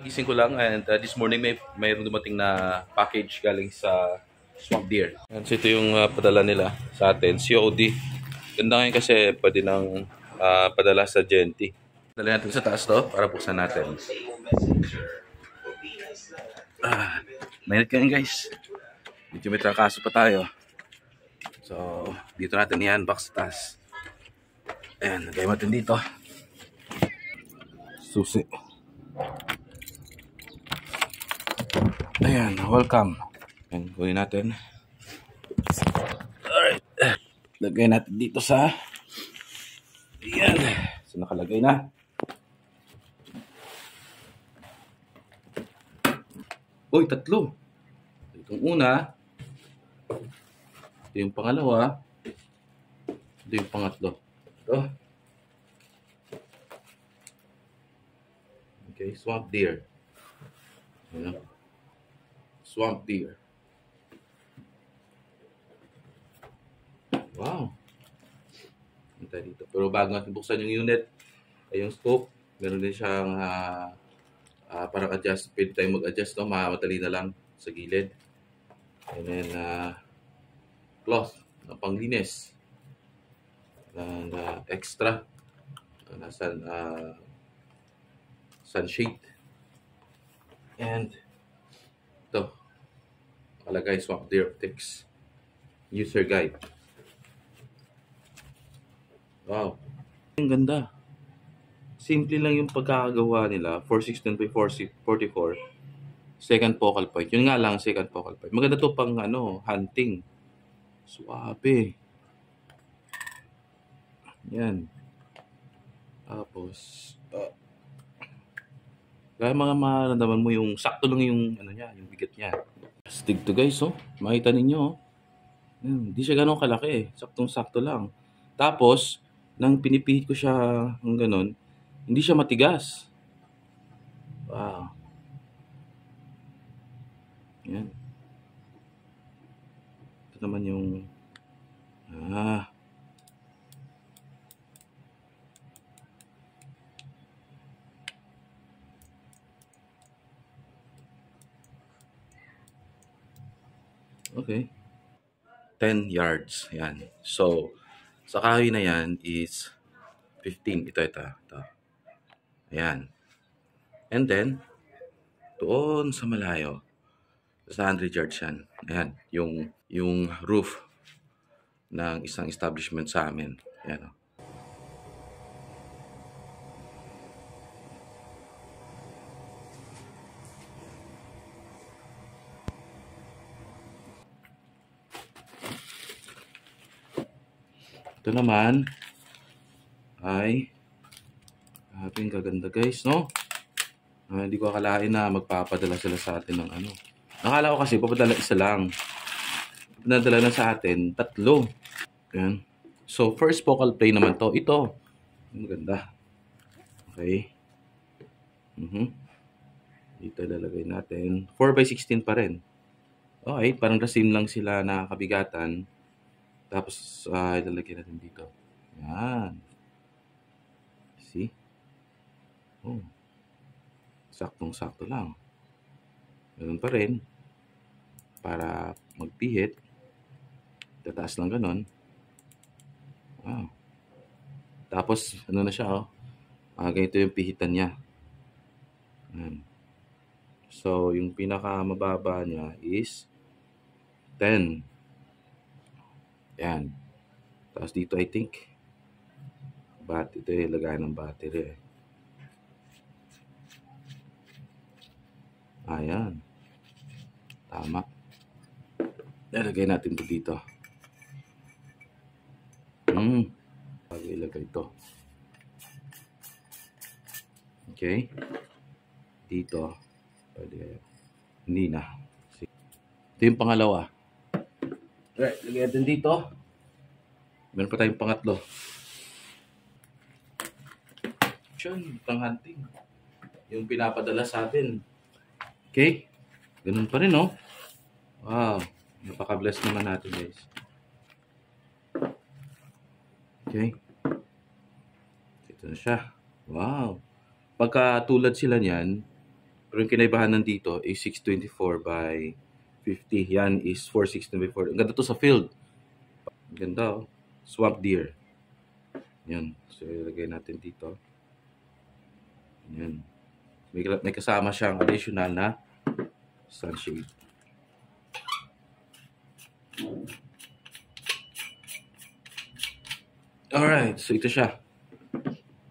Gising ko lang and this morning mayroong dumating na package galing sa Swamp Deer. And so ito yung padala nila sa atin, COD. Ganda ngayon kasi pwede nang padala sa Genti. Dali natin sa taas to para buksan natin. Mainit kayo guys. Medyo may trangkaso pa tayo. So, dito natin yan, box sa taas. Ayan, lagay natin dito. Susi. Ayan, welcome. Ayan, kunin natin. Alright. Lagay natin dito sa... Ayan. So, nakalagay na. Uy, tatlo. Itong una. Ito yung pangalawa. Ito yung pangatlo. Ito. Okay, Swamp Deer. Ayan. Swamp Deer. Wow. Ito dito. Pero bago natin buksan yung unit, ay yung scope, meron din siyang parang adjust. Pwede tayong mag-adjust, no? Madali na lang sa gilid. And then, cloth na panglinis. And extra. Sunshade. And ito. Nakalagay Swamp Deer Optics. User guide. Wow. Ang ganda. Simple lang yung pagkakagawa nila. 416 by 444. Second focal point. Yun nga lang, second focal point. Maganda to pang hunting. Suwabe. Yan. Tapos, kaya mga maramdaman mo yung sakto lang yung yung bigat niya. Astig to guys, oh. Makita ninyo, oh. Hindi siya ganun kalaki, eh. Saktong-sakto lang. Tapos, nang pinipihit ko siya ng ganun, hindi siya matigas. Wow. Yan. Ito naman yung okay. 10 yards. Yan. So, sa kahoy na yan is 15. Ito. Ayan. And then, doon sa malayo, sa 100 yards yan. Ayan. Yung roof ng isang establishment sa amin. Ayan. Ito naman ay ang gaganda guys, no? Hindi ko akalain na magpapadala sila sa atin ng Akala ko kasi papadala isa lang. Pinadala na sa atin 3. Ayan. So, first focal plane naman to. Ito. Maganda. Okay. Dito lalagay natin. 4x16 pa rin. Okay, parang the same lang sila na kabigatan. Tapos, ilalagay natin dito. Yan. See? Oh. Saktong-sakto lang. Ganun pa rin. Para magpihit. Tataas lang ganun. Wow. Tapos, na siya, oh. Ganito yung pihitan niya. Yan. So, yung pinakamababa niya is 10. Yan. Tapos dito, I think, ito yung lagay ng battery. Ayan. Tama. Ilagay natin ito dito. Bago ilagay ito. Okay. Dito. Pwede. Hindi na. Ito yung pangalawa. Right, lagay natin dito. Meron pa tayong pangatlo. Yun, pang hunting. Yung pinapadala sa atin. Okay? Ganun pa rin, oh. Wow. Napaka-bless naman natin, guys. Okay. Ito na siya. Wow. Pagka tulad sila niyan, Pero yung kinaibahan nandito is 624 by 50. Yan is 416 by 40. Ang ganda to sa field. Ang ganda, oh. Swamp deer. Yan. So, ilagay natin dito. Yan. May kasama siyang additional na sunshade. Alright, so ito siya.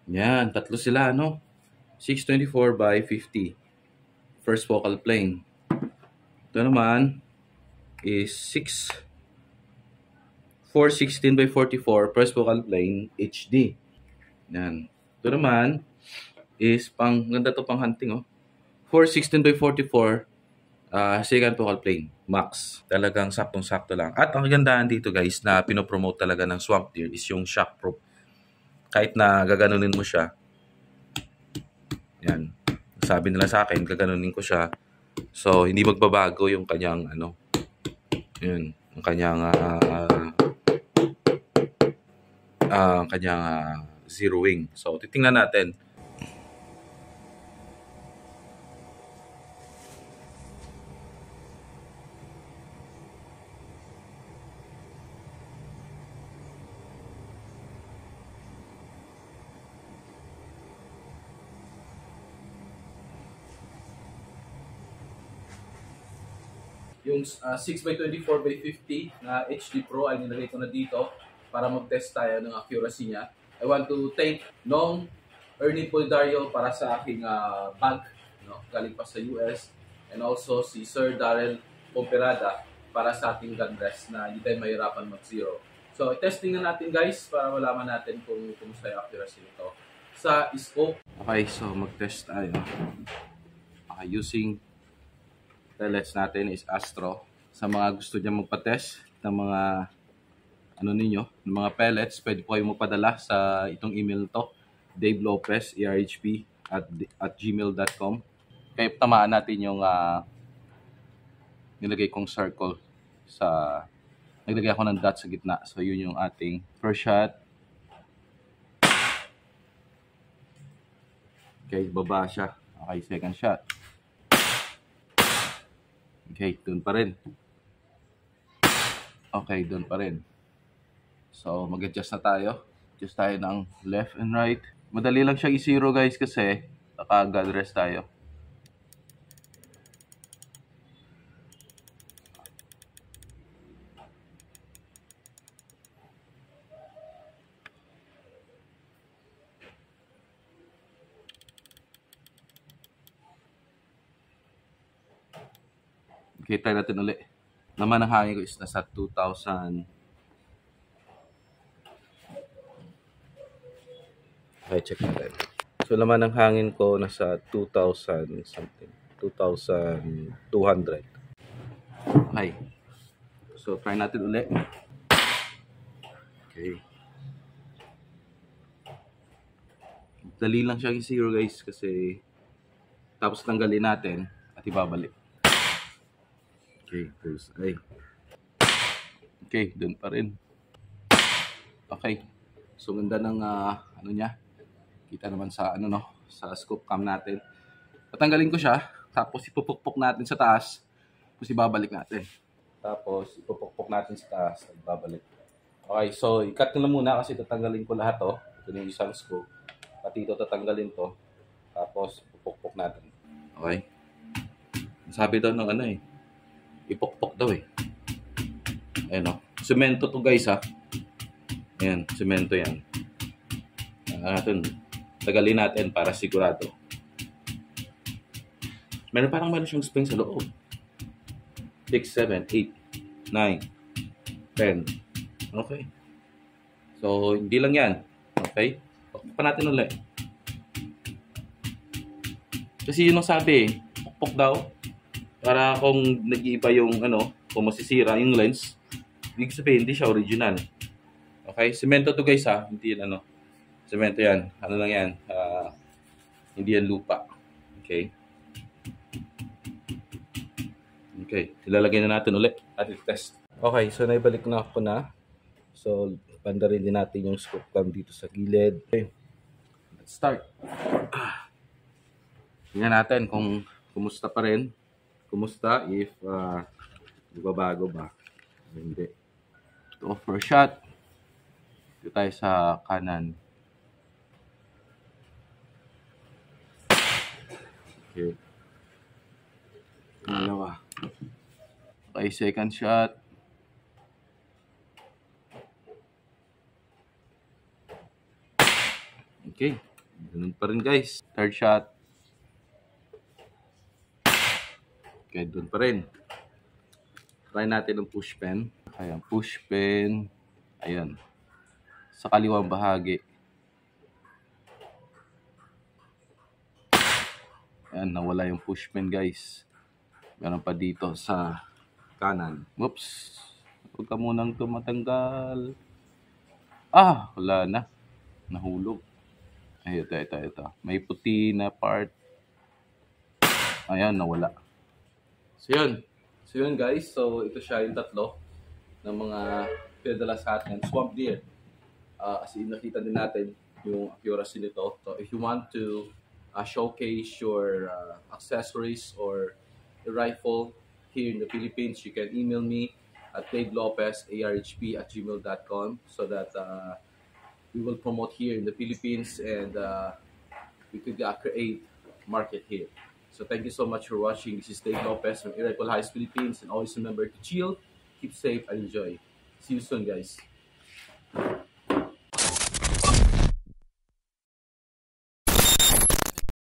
Yan, tatlo sila, no? 624 by 50. First focal plane. Ito naman is 416 by 44, first focal plane, HD. Yan. Ito naman is ganda to pang hunting, oh. 416 by 44, second focal plane, max. Talagang saktong-sakto lang. At ang kagandahan dito guys na pinopromote talaga ng Swamp Deer is yung shockproof. Kahit na gaganunin mo siya, yan, sabi nila sa akin, gaganunin ko siya. So, hindi magbabago yung kanyang, yun, yung kanyang, zeroing. So, titingnan natin. Yung 6x24x50 na HD Pro ay nilagay ko na dito para mag-test tayo ng accuracy niya. I want to thank Nong Ernie Polidario para sa aking bag, no, galing pa sa US, and also si Sir Darrell Pomperada para sa ating gun rest na hindi tayo mahirapan mag-zero. So, testing na natin guys para malaman natin kung kumusta yung accuracy nito sa scope. Okay, so mag-test tayo. Using pellets natin is Astro. Sa mga gusto niya magpa-test ng mga ng mga pellets, pwede po kayong magpadala sa itong email to, Dave Lopez, ERHP at gmail.com. Kaya tamaan natin yung nilagay kong circle sa, naglagay ako ng dot sa gitna. So yun yung ating first shot. Okay, baba siya. Okay, second shot. Okay, doon pa rin. Okay, doon pa rin. So, mag-adjust na tayo. Adjust tayo ng left and right. Madali lang siya i-zero guys kasi naka-God rest tayo. Okay, try natin ulit. Naman ang hangin ko is nasa 2,000. Okay, check natin. So, naman ang hangin ko nasa 2,000 something. 2,200. Okay. So, try natin ulit. Okay. Dali lang siya i-zero guys kasi tapos tanggalin natin at ibabalik. Okay, first eye. Okay, doon pa rin. Okay. So, ganda ng niya. Kita naman sa sa scope cam natin. Tatanggalin ko siya, tapos ipupukpok natin sa taas, tapos ibabalik natin. Tapos ipupukpok natin sa taas, at ibabalik. Okay, so i-cut ko na muna kasi tatanggalin ko lahat to. Ito yung isang scope. Pati ito tatanggalin to. Tapos ipupukpok natin. Okay. Sabi daw ng ipukpok daw eh. Ayan o. Semento to guys ha. Ayan, semento yan. Tagalin natin para sigurado. Meron siyang spring sa loob. 6, 7, 8, 9, 10. Okay. So, hindi lang yan. Okay. Pukpok natin ulit. Kasi yun ang sabi pukpok daw. Para kung nag-iiba yung kung masisira yung lens, ibig sabihin hindi siya original. Okay, semento to guys ha, hindi yan semento yan. Ano lang yan, hindi yan lupa. Okay. Okay, ilalagay na natin ulit at i-test. Okay, so naibalik na ako na. So, pandarin din natin yung scope cam dito sa gilid. Okay, let's start. Tingnan natin kung kumusta pa rin? Kumusta if babago ba? Hindi. Ito, first shot. Dito tayo sa kanan. Okay. Dalawa. Okay, second shot. Okay. Ganun pa rin guys. Third shot. Okay, doon pa rin. Try natin ang push pen. Ayan, push pen. Ayan. Sa kaliwang bahagi. Ayan, nawala yung push pen guys. Meron pa dito sa kanan. Whoops. Huwag ka munang tumatanggal. Ah, wala na. Nahulog. Ay, ito. May puti na part. Ayan, nawala. So yun guys. So ito siya yung tatlo ng mga pinadala sa atin. Swamp Deer. As in, nakita din natin yung accuracy nito. So if you want to showcase your accessories or the rifle here in the Philippines, you can email me at davelopez@arhp@gmail.com so that we will promote here in the Philippines and we could create market here. So thank you so much for watching. This is Dave Lopez from Irrifle Heights, Philippines, and always remember to chill, keep safe, and enjoy. See you soon, guys.